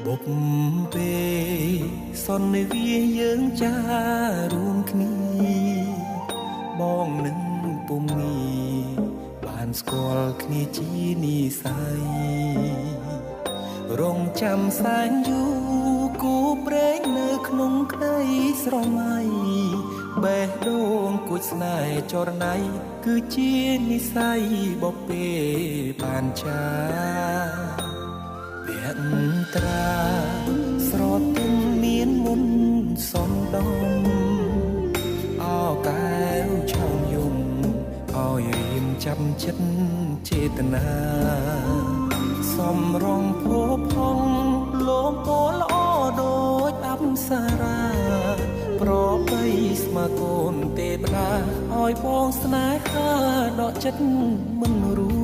បុកពេលសន្និវាយើងចារួមគ្នាបងនឹងពុំងាបានស្គាល់គ្នាជានិស័យរងចាំសែនយូរគូព្រេងនៅក្នុងក្តីស្រមៃបេះដូងគួចស្នេហ៍ចរណៃគឺជានិស័យបបេបានចាភក្ត្រាស្រទន់មានមុនសំដំអោកែវឆោមយំឲ្យរៀមចាំចិត្តចេតនាសំរងភពផងលោកពោល្អដូចអប្សរាប្របីស្មើកូនទេវតាឲ្យបងស្នេហាដកចិត្តមិនរួ